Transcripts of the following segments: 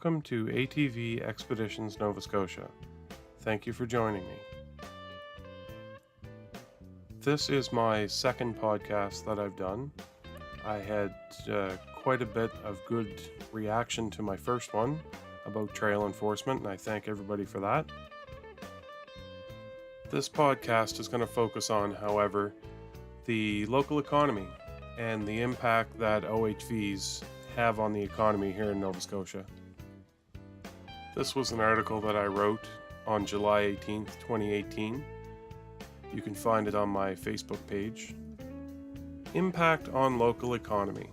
Welcome to ATV Expeditions Nova Scotia. Thank you for joining me. This is my second podcast that I've done. I had quite a bit of good reaction to my first one about trail enforcement, and I thank everybody for that. This podcast is going to focus on, however, the local economy and the impact that OHVs have on the economy here in Nova Scotia. This was an article that I wrote on July 18th, 2018. You can find it on my Facebook page. Impact on local economy.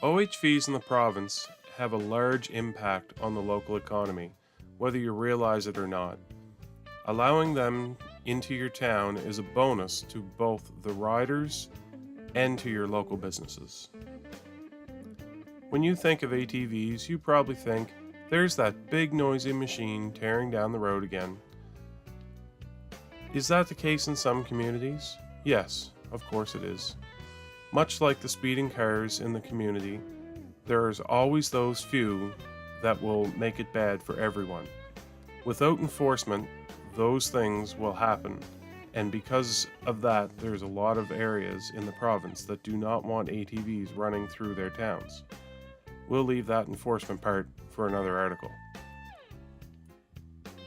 OHVs in the province have a large impact on the local economy, whether you realize it or not. Allowing them into your town is a bonus to both the riders and to your local businesses. When you think of ATVs, you probably think, there's that big noisy machine tearing down the road again. Is that the case in some communities? Yes, of course it is. Much like the speeding cars in the community, there is always those few that will make it bad for everyone. Without enforcement, those things will happen, and because of that, there's a lot of areas in the province that do not want ATVs running through their towns. We'll leave that enforcement part for another article.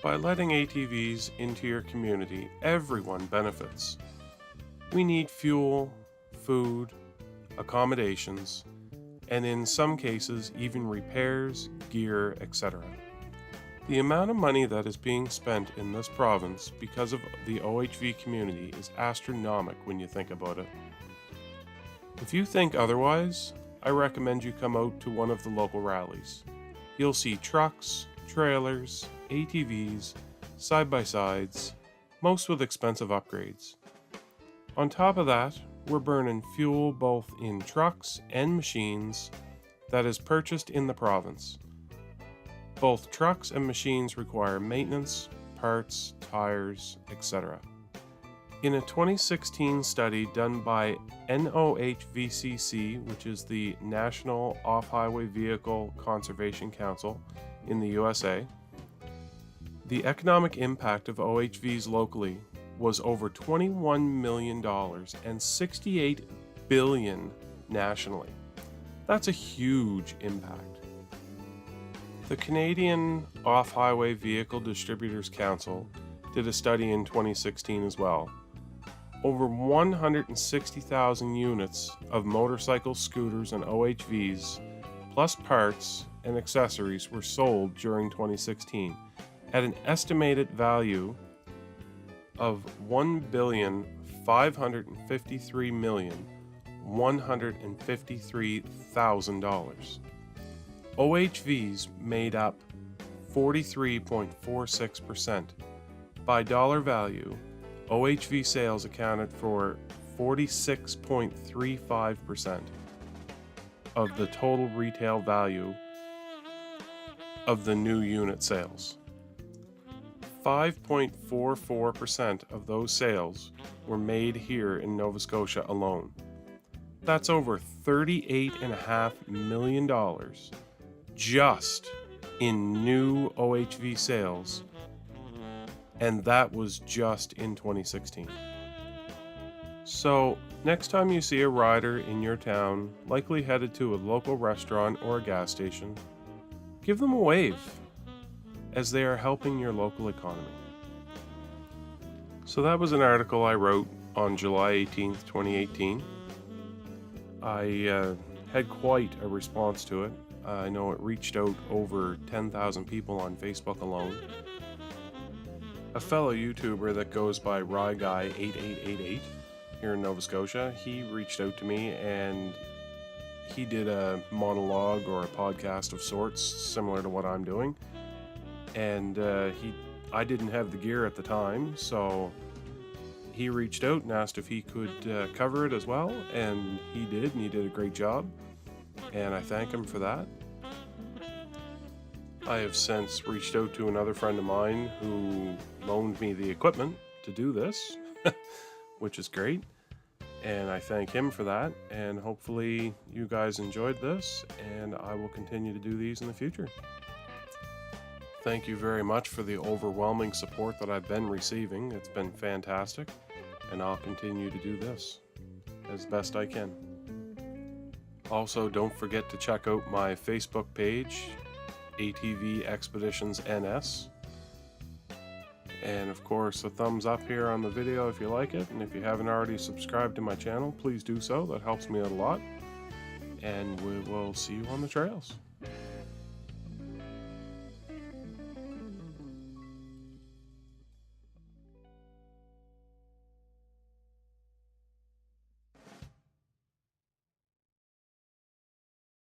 By letting ATVs into your community, everyone benefits. We need fuel, food, accommodations, and in some cases even repairs, gear, etc. The amount of money that is being spent in this province because of the OHV community is astronomical when you think about it. If you think otherwise, I recommend you come out to one of the local rallies. You'll see trucks, trailers, ATVs, side-by-sides, most with expensive upgrades. On top of that, we're burning fuel both in trucks and machines that is purchased in the province. Both trucks and machines require maintenance, parts, tires, etc. In a 2016 study done by NOHVCC, which is the National Off-Highway Vehicle Conservation Council in the USA, the economic impact of OHVs locally was over $21 million and $68 billion nationally. That's a huge impact. The Canadian Off-Highway Vehicle Distributors Council did a study in 2016 as well. Over 160,000 units of motorcycles, scooters, and OHVs, plus parts and accessories, were sold during 2016 at an estimated value of $1,553,153,000. OHVs made up 43.46%. By dollar value, OHV sales accounted for 46.35% of the total retail value of the new unit sales. 5.44% of those sales were made here in Nova Scotia alone. That's over $38.5 million just in new OHV sales, and that was just in 2016. So, next time you see a rider in your town, likely headed to a local restaurant or a gas station, give them a wave, as they are helping your local economy. So that was an article I wrote on July 18th, 2018. I had quite a response to it. I know it reached out over 10,000 people on Facebook alone. A fellow YouTuber that goes by RyGuy8888 here in Nova Scotia, he reached out to me and he did a monologue or a podcast of sorts similar to what I'm doing. And I didn't have the gear at the time, so he reached out and asked if he could cover it as well, and he did a great job, and I thank him for that. I have since reached out to another friend of mine who loaned me the equipment to do this, which is great, and I thank him for that, and hopefully you guys enjoyed this, and I will continue to do these in the future. Thank you very much for the overwhelming support that I've been receiving. It's been fantastic, and I'll continue to do this as best I can. Also, don't forget to check out my Facebook page, ATV Expeditions NS. And of course, a thumbs up here on the video if you like it. And if you haven't already subscribed to my channel, please do so. That helps me out a lot. And we will see you on the trails.